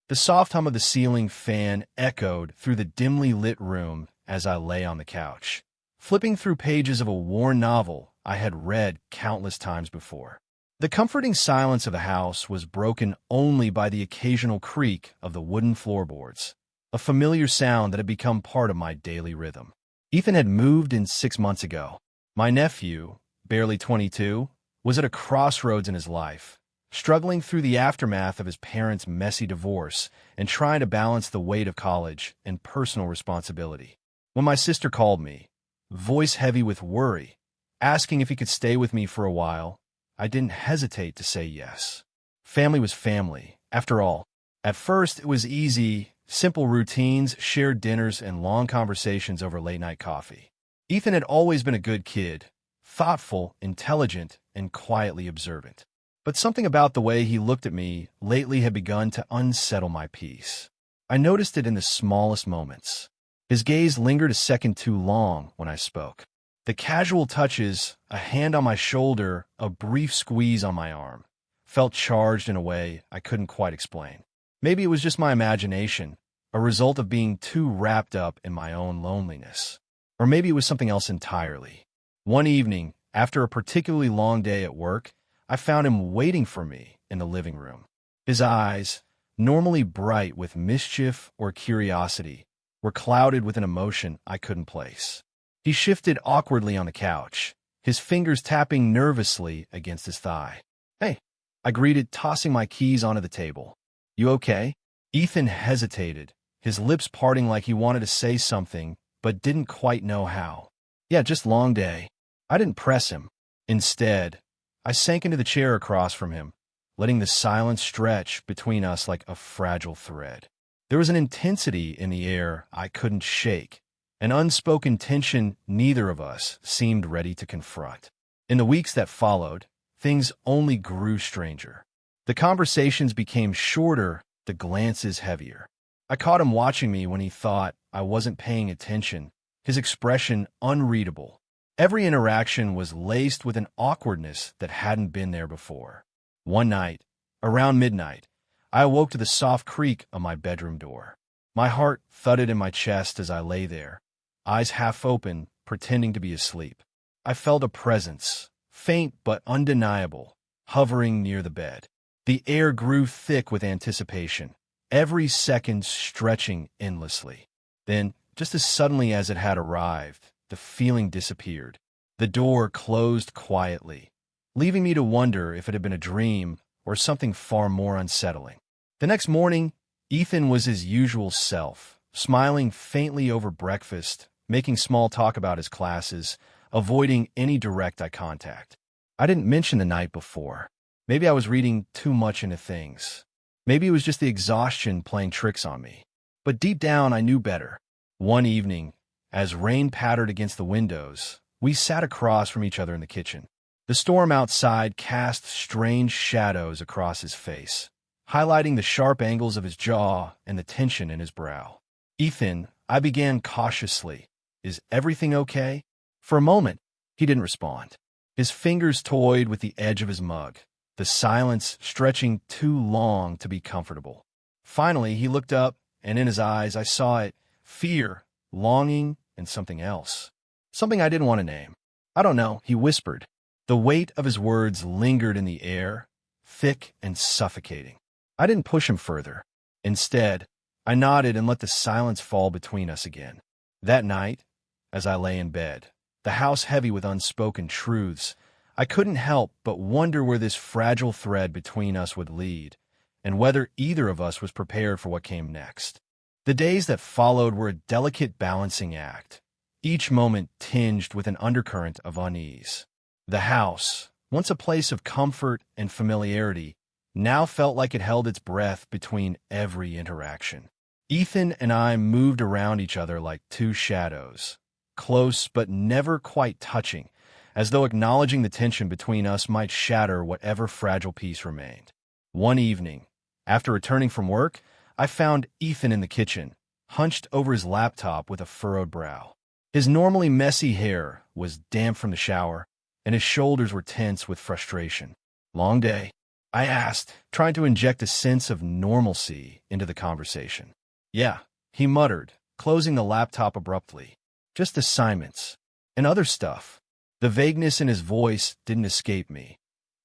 The soft hum of the ceiling fan echoed through the dimly lit room as I lay on the couch, flipping through pages of a worn novel I had read countless times before. The comforting silence of the house was broken only by the occasional creak of the wooden floorboards, a familiar sound that had become part of my daily rhythm. Ethan had moved in 6 months ago. My nephew, barely 22, was at a crossroads in his life, struggling through the aftermath of his parents' messy divorce and trying to balance the weight of college and personal responsibility. When my sister called me, voice heavy with worry, asking if he could stay with me for a while, I didn't hesitate to say yes. Family was family, after all. At first, it was easy, simple routines, shared dinners, and long conversations over late-night coffee. Ethan had always been a good kid, thoughtful, intelligent, and quietly observant. But something about the way he looked at me lately had begun to unsettle my peace. I noticed it in the smallest moments. His gaze lingered a second too long when I spoke. The casual touches, a hand on my shoulder, a brief squeeze on my arm, felt charged in a way I couldn't quite explain. Maybe it was just my imagination, a result of being too wrapped up in my own loneliness. Or maybe it was something else entirely. One evening, after a particularly long day at work, I found him waiting for me in the living room. His eyes, normally bright with mischief or curiosity, were clouded with an emotion I couldn't place. He shifted awkwardly on the couch, his fingers tapping nervously against his thigh. "Hey," I greeted, tossing my keys onto the table. "You okay?" Ethan hesitated, his lips parting like he wanted to say something, but didn't quite know how. "Yeah, just long day." I didn't press him. Instead, I sank into the chair across from him, letting the silence stretch between us like a fragile thread. There was an intensity in the air I couldn't shake, an unspoken tension neither of us seemed ready to confront. In the weeks that followed, things only grew stranger. The conversations became shorter, the glances heavier. I caught him watching me when he thought I wasn't paying attention, his expression unreadable. Every interaction was laced with an awkwardness that hadn't been there before. One night, around midnight, I awoke to the soft creak of my bedroom door. My heart thudded in my chest as I lay there, eyes half open, pretending to be asleep. I felt a presence, faint but undeniable, hovering near the bed. The air grew thick with anticipation, every second stretching endlessly. Then, just as suddenly as it had arrived, the feeling disappeared. The door closed quietly, leaving me to wonder if it had been a dream or something far more unsettling. The next morning, Ethan was his usual self, smiling faintly over breakfast, making small talk about his classes, avoiding any direct eye contact. I didn't mention the night before. Maybe I was reading too much into things. Maybe it was just the exhaustion playing tricks on me. But deep down, I knew better. One evening, as rain pattered against the windows, we sat across from each other in the kitchen. The storm outside cast strange shadows across his face, highlighting the sharp angles of his jaw and the tension in his brow. "Ethan," I began cautiously, "is everything okay?" For a moment, he didn't respond. His fingers toyed with the edge of his mug, the silence stretching too long to be comfortable. Finally, he looked up, and in his eyes I saw it, fear, longing, and something else. Something I didn't want to name. "I don't know," he whispered. The weight of his words lingered in the air, thick and suffocating. I didn't push him further. Instead, I nodded and let the silence fall between us again. That night, as I lay in bed, the house heavy with unspoken truths, I couldn't help but wonder where this fragile thread between us would lead, and whether either of us was prepared for what came next. The days that followed were a delicate balancing act, each moment tinged with an undercurrent of unease. The house, once a place of comfort and familiarity, now felt like it held its breath between every interaction. Ethan and I moved around each other like two shadows, close but never quite touching, as though acknowledging the tension between us might shatter whatever fragile piece remained. One evening, after returning from work, I found Ethan in the kitchen, hunched over his laptop with a furrowed brow. His normally messy hair was damp from the shower, and his shoulders were tense with frustration. "Long day," I asked, trying to inject a sense of normalcy into the conversation. Yeah, he muttered, closing the laptop abruptly. Just assignments. And other stuff. The vagueness in his voice didn't escape me,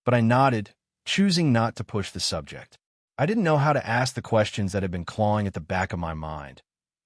but I nodded, choosing not to push the subject. I didn't know how to ask the questions that had been clawing at the back of my mind.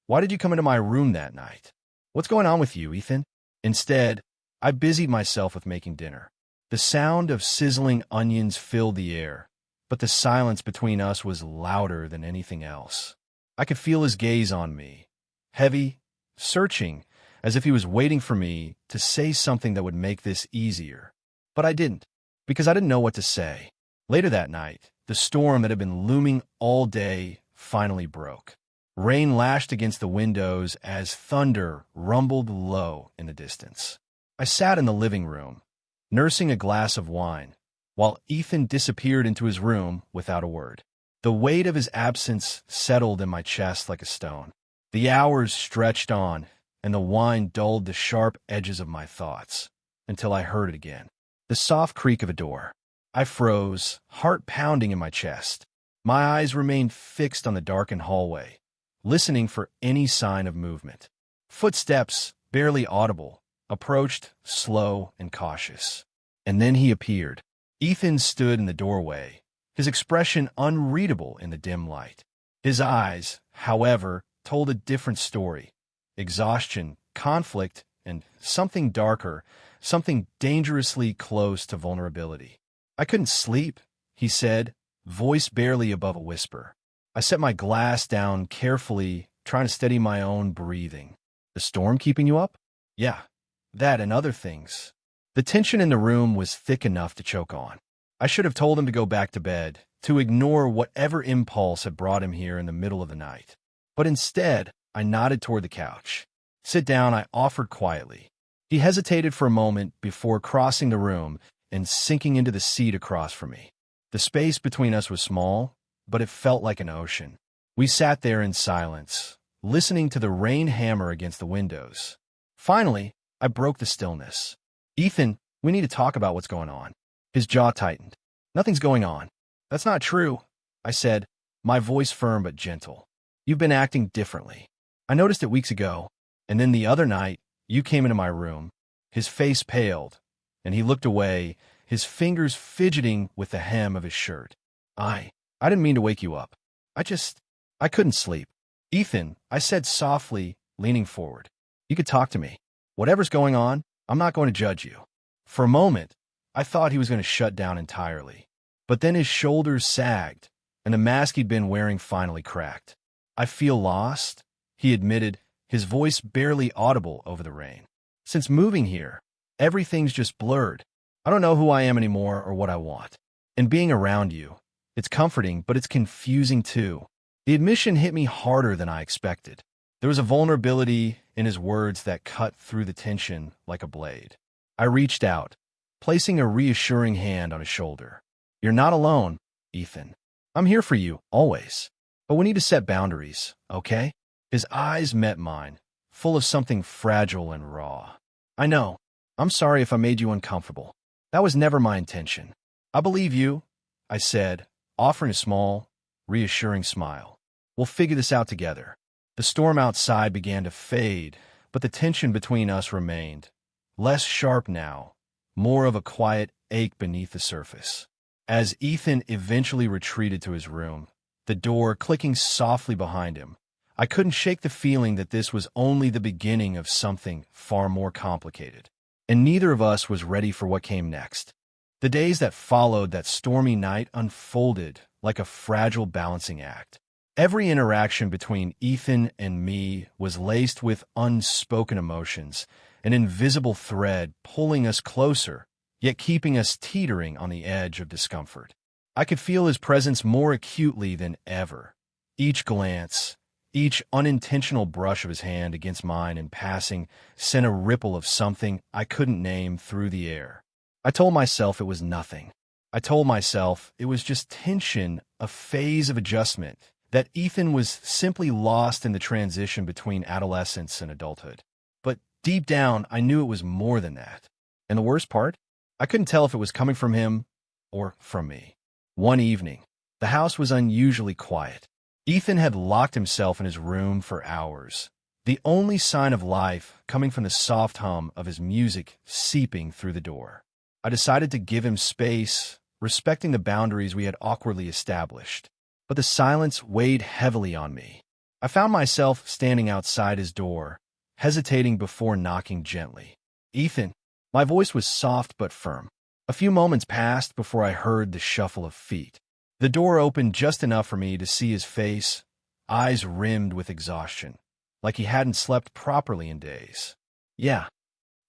Why did you come into my room that night? What's going on with you, Ethan? Instead, I busied myself with making dinner. The sound of sizzling onions filled the air, but the silence between us was louder than anything else. I could feel his gaze on me, heavy, searching, as if he was waiting for me to say something that would make this easier. But I didn't, because I didn't know what to say. Later that night, the storm that had been looming all day finally broke. Rain lashed against the windows as thunder rumbled low in the distance. I sat in the living room, nursing a glass of wine, while Ethan disappeared into his room without a word. The weight of his absence settled in my chest like a stone. The hours stretched on, and the wine dulled the sharp edges of my thoughts, until I heard it again. The soft creak of a door. I froze, heart pounding in my chest. My eyes remained fixed on the darkened hallway, listening for any sign of movement. Footsteps, barely audible, approached, slow and cautious. And then he appeared. Ethan stood in the doorway, his expression unreadable in the dim light. His eyes, however, told a different story. Exhaustion, conflict, and something darker, something dangerously close to vulnerability. I couldn't sleep, he said, voice barely above a whisper. I set my glass down carefully, trying to steady my own breathing. The storm keeping you up? Yeah, that and other things. The tension in the room was thick enough to choke on. I should have told him to go back to bed, to ignore whatever impulse had brought him here in the middle of the night. But instead, I nodded toward the couch. Sit down, I offered quietly. He hesitated for a moment before crossing the room and sinking into the seat across from me. The space between us was small, but it felt like an ocean. We sat there in silence, listening to the rain hammer against the windows. Finally, I broke the stillness. Ethan, we need to talk about what's going on. His jaw tightened. Nothing's going on. That's not true, I said, my voice firm but gentle. You've been acting differently. I noticed it weeks ago, and then the other night, you came into my room. His face paled, and he looked away, his fingers fidgeting with the hem of his shirt. I didn't mean to wake you up. I couldn't sleep. Ethan, I said softly, leaning forward. You could talk to me. Whatever's going on, I'm not going to judge you. For a moment, I thought he was going to shut down entirely. But then his shoulders sagged, and the mask he'd been wearing finally cracked. I feel lost, he admitted, his voice barely audible over the rain. Since moving here, everything's just blurred. I don't know who I am anymore or what I want. And being around you, it's comforting, but it's confusing too. The admission hit me harder than I expected. There was a vulnerability in his words that cut through the tension like a blade. I reached out, placing a reassuring hand on his shoulder. You're not alone, Ethan. I'm here for you, always. But we need to set boundaries, okay? His eyes met mine, full of something fragile and raw. I know. I'm sorry if I made you uncomfortable. That was never my intention. I believe you, I said, offering a small, reassuring smile. We'll figure this out together. The storm outside began to fade, but the tension between us remained. Less sharp now, more of a quiet ache beneath the surface. As Ethan eventually retreated to his room, the door clicking softly behind him, I couldn't shake the feeling that this was only the beginning of something far more complicated. And neither of us was ready for what came next. The days that followed that stormy night unfolded like a fragile balancing act. Every interaction between Ethan and me was laced with unspoken emotions, an invisible thread pulling us closer, yet keeping us teetering on the edge of discomfort. I could feel his presence more acutely than ever. Each glance, each unintentional brush of his hand against mine in passing sent a ripple of something I couldn't name through the air. I told myself it was nothing. I told myself it was just tension, a phase of adjustment, that Ethan was simply lost in the transition between adolescence and adulthood. But deep down, I knew it was more than that. And the worst part? I couldn't tell if it was coming from him or from me. One evening, the house was unusually quiet. Ethan had locked himself in his room for hours, the only sign of life coming from the soft hum of his music seeping through the door. I decided to give him space, respecting the boundaries we had awkwardly established. But the silence weighed heavily on me. I found myself standing outside his door, hesitating before knocking gently. "Ethan." My voice was soft but firm. A few moments passed before I heard the shuffle of feet. The door opened just enough for me to see his face, eyes rimmed with exhaustion, like he hadn't slept properly in days. "Yeah."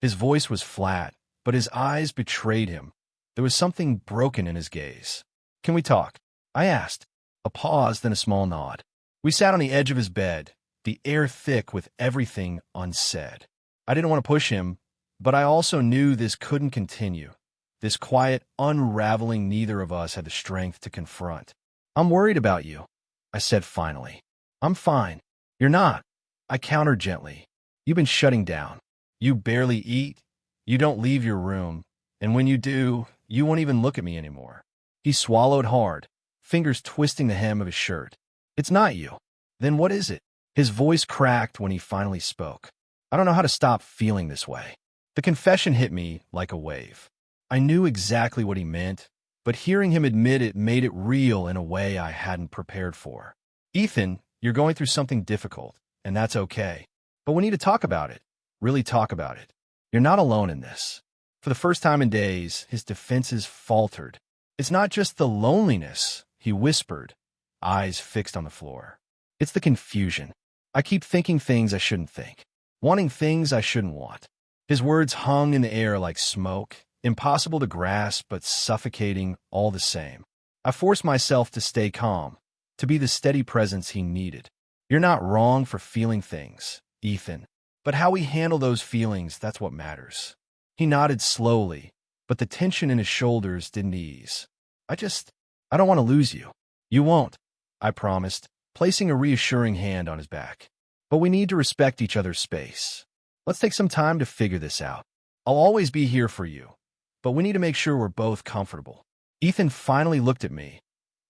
His voice was flat, but his eyes betrayed him. There was something broken in his gaze. "Can we talk?" I asked. A pause, then a small nod. We sat on the edge of his bed, the air thick with everything unsaid. I didn't want to push him, but I also knew this couldn't continue. This quiet unraveling neither of us had the strength to confront. "I'm worried about you," I said finally. "I'm fine." "You're not," I countered gently. "You've been shutting down. You barely eat, you don't leave your room, and when you do, you won't even look at me anymore." He swallowed hard, fingers twisting the hem of his shirt. "It's not you." "Then what is it?" His voice cracked when he finally spoke. "I don't know how to stop feeling this way." The confession hit me like a wave. I knew exactly what he meant, but hearing him admit it made it real in a way I hadn't prepared for. "Ethan, you're going through something difficult, and that's okay. But we need to talk about it. Really talk about it. You're not alone in this." For the first time in days, his defenses faltered. "It's not just the loneliness," he whispered, eyes fixed on the floor. "It's the confusion. I keep thinking things I shouldn't think, wanting things I shouldn't want." His words hung in the air like smoke, impossible to grasp but suffocating all the same. I forced myself to stay calm, to be the steady presence he needed. "You're not wrong for feeling things, Ethan. But how we handle those feelings, that's what matters." He nodded slowly, but the tension in his shoulders didn't ease. I don't want to lose you." "You won't," I promised, placing a reassuring hand on his back. "But we need to respect each other's space. Let's take some time to figure this out. I'll always be here for you, but we need to make sure we're both comfortable." Ethan finally looked at me,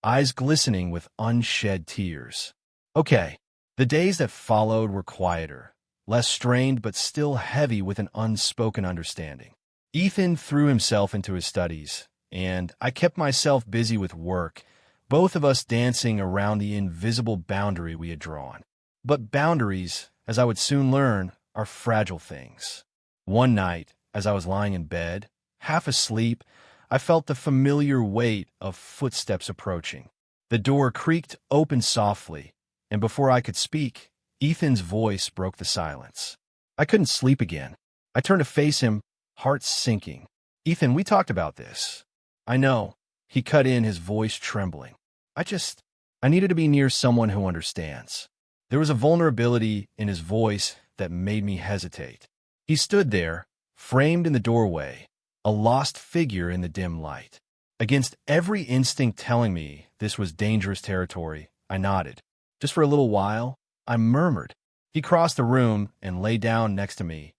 eyes glistening with unshed tears. "Okay." The days that followed were quieter, less strained but still heavy with an unspoken understanding. Ethan threw himself into his studies, and I kept myself busy with work, both of us dancing around the invisible boundary we had drawn. But boundaries, as I would soon learn, are fragile things. One night, as I was lying in bed, half asleep, I felt the familiar weight of footsteps approaching. The door creaked open softly, and before I could speak, Ethan's voice broke the silence. I couldn't sleep again. I turned to face him, heart sinking. "Ethan, we talked about this." "I know," he cut in, his voice trembling. I needed to be near someone who understands." There was a vulnerability in his voice that made me hesitate. He stood there, framed in the doorway, a lost figure in the dim light. Against every instinct telling me this was dangerous territory, I nodded. "Just for a little while," I murmured. He crossed the room and lay down next to me,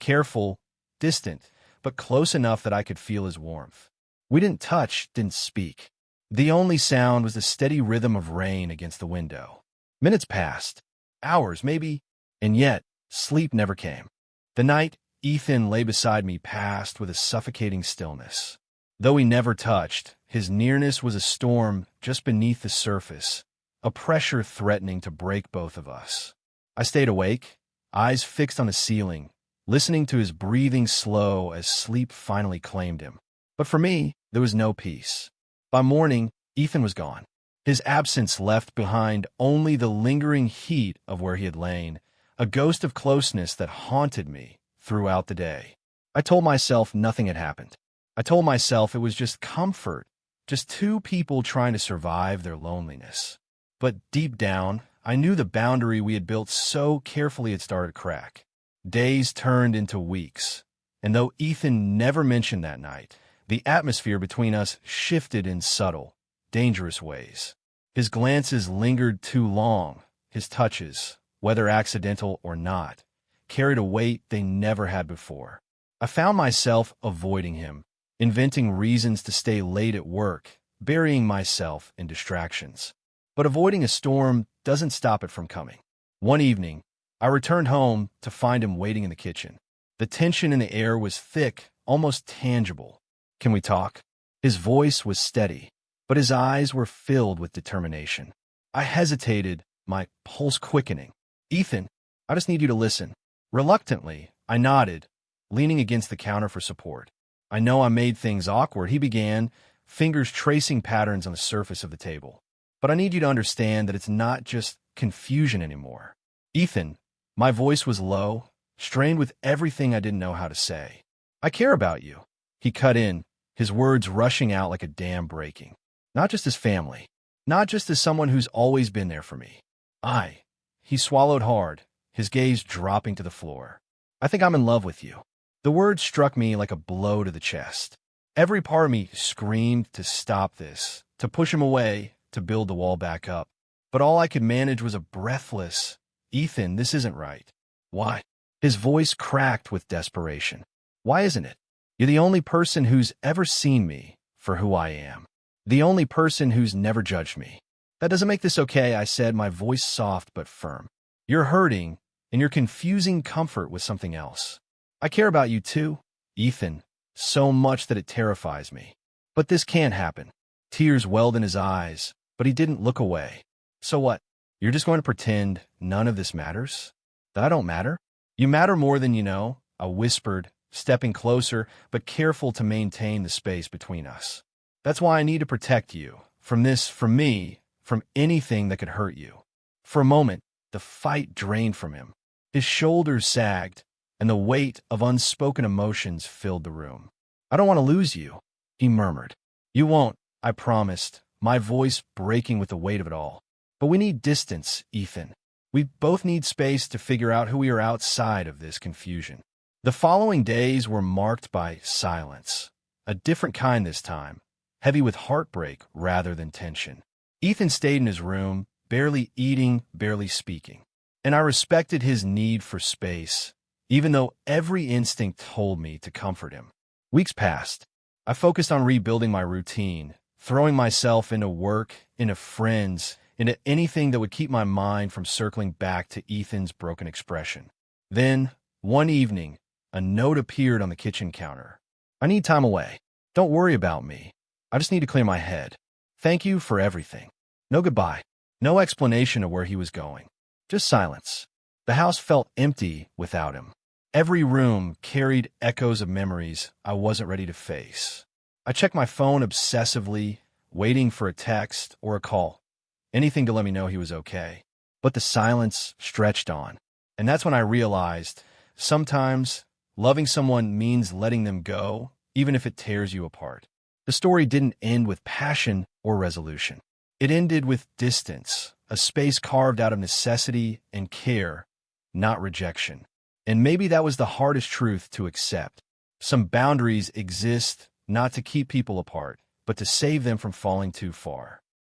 careful, distant, but close enough that I could feel his warmth. We didn't touch, didn't speak. The only sound was the steady rhythm of rain against the window. Minutes passed, hours maybe, and yet sleep never came. The night Ethan lay beside me passed with a suffocating stillness. Though he never touched, his nearness was a storm just beneath the surface, a pressure threatening to break both of us. I stayed awake, eyes fixed on the ceiling, listening to his breathing slow as sleep finally claimed him. But for me, there was no peace. By morning, Ethan was gone. His absence left behind only the lingering heat of where he had lain, a ghost of closeness that haunted me throughout the day. I told myself nothing had happened. I told myself it was just comfort, just two people trying to survive their loneliness. But deep down, I knew the boundary we had built so carefully had started to crack. Days turned into weeks, and though Ethan never mentioned that night, the atmosphere between us shifted in subtle, dangerous ways. His glances lingered too long, his touches, whether accidental or not, carried a weight they never had before. I found myself avoiding him, inventing reasons to stay late at work, burying myself in distractions. But avoiding a storm doesn't stop it from coming. One evening, I returned home to find him waiting in the kitchen. The tension in the air was thick, almost tangible. "Can we talk?" His voice was steady, but his eyes were filled with determination. I hesitated, my pulse quickening. "Ethan, I just need you to listen." Reluctantly, I nodded, leaning against the counter for support. "I know I made things awkward," he began, fingers tracing patterns on the surface of the table. "But I need you to understand that it's not just confusion anymore." "Ethan," my voice was low, strained with everything I didn't know how to say. "I care about you." He cut in, his words rushing out like a dam breaking. "Not just as family. Not just as someone who's always been there for me. He swallowed hard, his gaze dropping to the floor. "I think I'm in love with you." The words struck me like a blow to the chest. Every part of me screamed to stop this, to push him away, to build the wall back up. But all I could manage was a breathless, "Ethan, this isn't right." "Why?" His voice cracked with desperation. "Why isn't it? You're the only person who's ever seen me for who I am. The only person who's never judged me." "That doesn't make this okay," I said, my voice soft but firm. "You're hurting, and you're confusing comfort with something else. I care about you too, Ethan, so much that it terrifies me. But this can't happen." Tears welled in his eyes, but he didn't look away. "So what? You're just going to pretend none of this matters? That I don't matter?" "You matter more than you know," I whispered, stepping closer, but careful to maintain the space between us. "That's why I need to protect you. From this, from me, from anything that could hurt you." For a moment, the fight drained from him. His shoulders sagged, and the weight of unspoken emotions filled the room. "I don't want to lose you," he murmured. "You won't," I promised, my voice breaking with the weight of it all. "But we need distance, Ethan. We both need space to figure out who we are outside of this confusion." The following days were marked by silence, a different kind this time, heavy with heartbreak rather than tension. Ethan stayed in his room, barely eating, barely speaking. And I respected his need for space, even though every instinct told me to comfort him. Weeks passed. I focused on rebuilding my routine, throwing myself into work, into friends, into anything that would keep my mind from circling back to Ethan's broken expression. Then, one evening, a note appeared on the kitchen counter. "I need time away. Don't worry about me. I just need to clear my head. Thank you for everything." No goodbye. No explanation of where he was going. Just silence. The house felt empty without him. Every room carried echoes of memories I wasn't ready to face. I checked my phone obsessively, waiting for a text or a call, anything to let me know he was okay. But the silence stretched on. And that's when I realized, sometimes loving someone means letting them go, even if it tears you apart. The story didn't end with passion or resolution. It ended with distance, a space carved out of necessity and care, not rejection. And maybe that was the hardest truth to accept. Some boundaries exist not to keep people apart, but to save them from falling too far.